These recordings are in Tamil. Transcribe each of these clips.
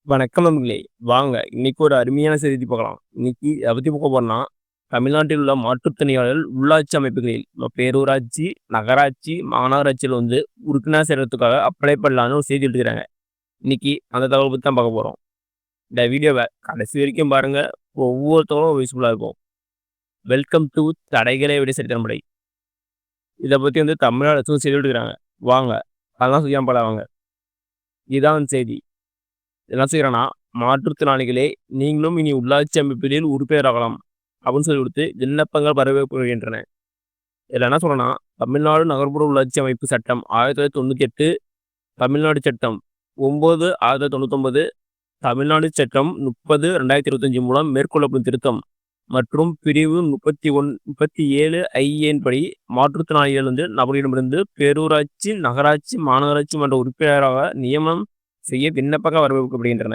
வணக்கம் நண்பர்களே! வாங்க இன்னைக்கு ஒரு அருமையான செய்தி பார்க்கலாம். இன்னைக்கு எத பத்தி பார்க்க போறோம்னா, தமிழ்நாட்டில் உள்ள மாற்றுத்திறனாளிகள் உள்ளாட்சி அமைப்புகளில் பேரூராட்சி, நகராட்சி, மாநகராட்சியில உறுப்பினர் சேர்றதுக்காக அப்ளை பண்ணலான்னு ஒரு செய்தி எடுத்துருக்காங்க. இன்னைக்கு அந்த தகவல பத்தி தான் பார்க்க போறோம். இந்த வீடியோவ கடைசி வரைக்கும் பாருங்க. ஒவ்வொருத்தவங்களும் யூஸ்ஃபுல்லா இருக்கும். வெல்கம் டூ தடைகளை விட சரித்திரமுறை. இத பத்தி தமிழ்நாடு அரசும் செய்தி எடுத்துருக்காங்க. வாங்க அதெல்லாம் செய்யாம போலாம் வாங்க. இதான் செய்தி. என்ன செய்றேன்னா, மாற்றுத்திறனாளிகளே நீங்களும் இனி உள்ளாட்சி அமைப்புகளில் உறுப்பினராகலாம் அப்படின்னு சொல்லி கொடுத்து விண்ணப்பங்கள் வரவேற்கப்படுகின்றன. இதில் என்ன சொல்றேன்னா, தமிழ்நாடு நகர்ப்புற உள்ளாட்சி அமைப்பு சட்டம் 1998, தமிழ்நாடு சட்டம் 9, 1999, தமிழ்நாடு சட்டம் 30, 2025 மூலம் மேற்கொள்ளப்படும் திருத்தம் மற்றும் பிரிவு 37 IN படி மாற்றுத்திறனாளிகள் நபர்களிடமிருந்து பேரூராட்சி, நகராட்சி, மாநகராட்சி மன்ற உறுப்பினராக நியமனம் செய்ய விண்ணப்பங்கள் வரவேற்கப்படுகின்றன.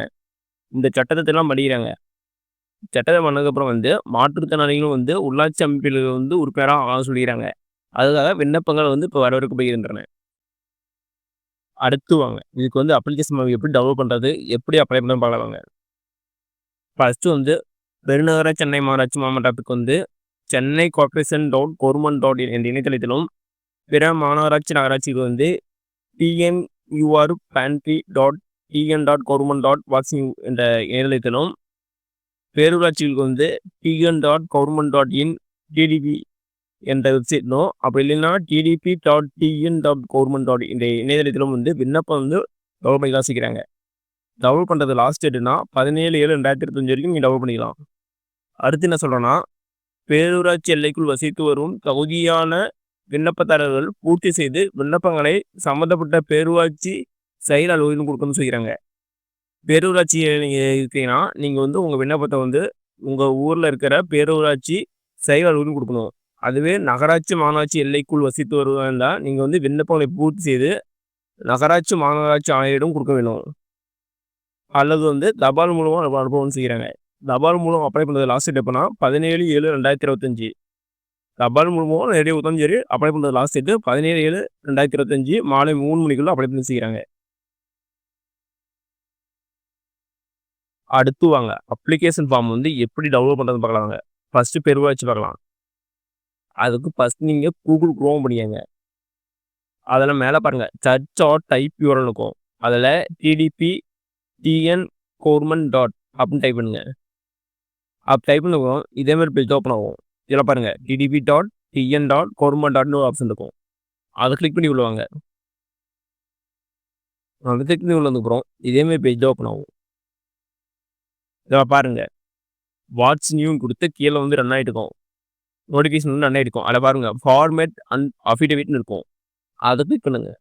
இந்த சட்டத்தெல்லாம் படிக்கிறாங்க. சட்டத்தை பண்ணதுக்கப்புறம் மாற்றுத்திறனாளிகளும் உள்ளாட்சி அமைப்பில் உறுப்பினராக ஆக சொல்லிக்கிறாங்க. அதுக்காக விண்ணப்பங்கள் இப்போ வரவேற்கப்படுகின்றன. அடுத்து வாங்க இதுக்கு அப்ளிகேஷன் எப்படி டவுன்லோட் பண்ணுறது, எப்படி அப்ளை பண்ணுறது பார்க்கலாம் வாங்க. ஃபர்ஸ்ட்டு பெருநகர சென்னை மாநகராட்சி மாவட்டத்துக்கு சென்னை கார்ப்பரேஷன் .government.in என்ற இணையதளத்திலும், பிற மாநகராட்சி நகராட்சிக்கு tnurpantry.tn.government.vaccine என்ற இணையதளத்திலும், பேரூராட்சிகளுக்கு tn.government.in TDP என்ற வெப்சைட்லும், அப்படி இல்லைன்னா tdp.tn.government.in இந்த இணையதளத்திலும் விண்ணப்பம் டவுன்லோட் பண்ணி வாசிக்கிறாங்க. டவுன்லோட் பண்ணுறது லாஸ்ட் டேட்டுனா 17/7/2025 வரைக்கும் நீங்கள் டவுன்லோட் பண்ணிக்கலாம். அடுத்து என்ன சொல்கிறேன்னா, பேரூராட்சி எல்லைக்குள் வசித்து வரும் தகுதியான விண்ணப்பதாரர்கள் பூர்த்தி செய்து விண்ணப்பங்களை சம்மந்தப்பட்ட பேரூராட்சி செயல் அலுவலகம் கொடுக்கணும்னு சொல்லிக்கிறாங்க. பேரூராட்சி இருக்கீங்கன்னா நீங்கள் உங்கள் விண்ணப்பத்தை உங்கள் ஊரில் இருக்கிற பேரூராட்சி செயல் அலுவலகம் கொடுக்கணும். அதுவே நகராட்சி மாநகராட்சி எல்லைக்குள் வசித்து வருவதால் நீங்கள் விண்ணப்பங்களை பூர்த்தி செய்து நகராட்சி மாநகராட்சி ஆணையரிடம் கொடுக்க வேணும். அல்லது தபால் மூலமாக அனுப்பணும்னு செய்கிறாங்க. தபால் மூலம் அப்ளை பண்ணுறது லாஸ்ட் டேட் எப்போனா 17/7/2025. தபால் மூலமாக நேரடியாக கொடுத்தாலும் சரி, அப்ளை பண்ணுறது லாஸ்ட் டேட்டு 17/7/2025 மாலை 3 மணிக்குள்ள அப்ளை பண்ணி செய்கிறாங்க. அடுத்து வாங்க அப்ளிகேஷன் ஃபார்ம் எப்படி டவுன்லோட் பண்ணுறதுன்னு பார்க்கலாம் வாங்க. ஃபஸ்ட்டு பேரூராட்சி பார்க்கலாம். அதுக்கு ஃபஸ்ட் நீங்கள் கூகுள் குரோம் பண்ணிக்கங்க. அதில் மேலே பாருங்கள் சர்ச் ஆர் டைப் யூஆர்எல் இருக்கும். அதில் tdp.tn.government. அப்படின்னு டைப் பண்ணுங்க. அப்போ டைப் பண்ணுவோம் இதேமாதிரி பேஜ் ஓப்பன் ஆகும். இதில் பாருங்கள் tdp.tn.government. ஒரு ஆப்ஷன் இருக்கும். அதை கிளிக் பண்ணி விடுவாங்க. அதை கிளிக் பண்ணி உள்ளதுக்கப்புறம் இதேமாதிரி பேஜ் ஓப்பன் ஆகும். இதில் பாருங்கள் வாட்ஸ் நியூன்னு கொடுத்து கீழே ரன் ஆகிட்டு இருக்கும். நோட்டிஃபிகேஷன் ரன் ஆகிட்டு இருக்கும். அதில் பாருங்கள் ஃபார்மேட் அண்ட் அஃபிடேவிட்னு இருக்கும். அதை கிளிக் பண்ணுங்கள்.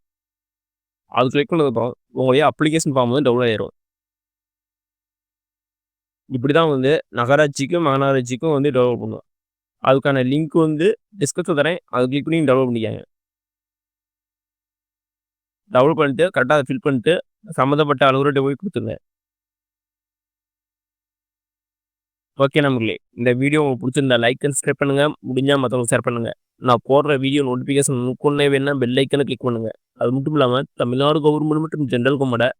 அது கிளிக் பண்ணதுக்கப்புறம் உங்களுடைய அப்ளிகேஷன் ஃபார்ம் டவுன்லோட் ஆயிடும். இப்படி தான் நகராட்சிக்கும் மாநகராட்சிக்கும் டெவலப் பண்ணுவோம். அதுக்கான லிங்க் டிஸ்கிரிப்ஷன் தரேன். அது கிளிக் பண்ணி டெவலப் பண்ணிக்காங்க. டவுன்லோட் பண்ணிட்டு கரெக்டாக அதை ஃபில் பண்ணிட்டு சம்மந்தப்பட்ட அலுவலர்கிட்ட போய் கொடுத்துருங்க. ஓகே நண்பர்களே, இந்த வீடியோ உங்களுக்கு பிடிச்சிருந்தா லைக் அண்ட் சப்ஸ்கிரைப் பண்ணுங்கள். முடிஞ்சால் மற்றவங்களுக்கு ஷேர் பண்ணுங்கள். நான் போடுற வீடியோ நோட்டிஃபிகேஷன் முன்னே வேணா பெல் ஐக்கனை கிளிக் பண்ணுங்கள். அது மட்டும் இல்லாமல் தமிழ்நாடு கவர்மெண்ட் மற்றும் ஜென்ரல் கவர்மெண்ட்டை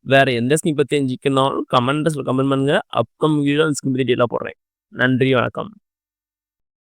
வேறு எந்த ஸ்கீம் பற்றி தெரிஞ்சுக்கணும்னாலும் கமெண்ட் பண்ணுங்கள். அப்கமிங் வீடியோ ஸ்கீம் பற்றி டீட்டெயிலாக போடுறேன். நன்றி, வணக்கம்.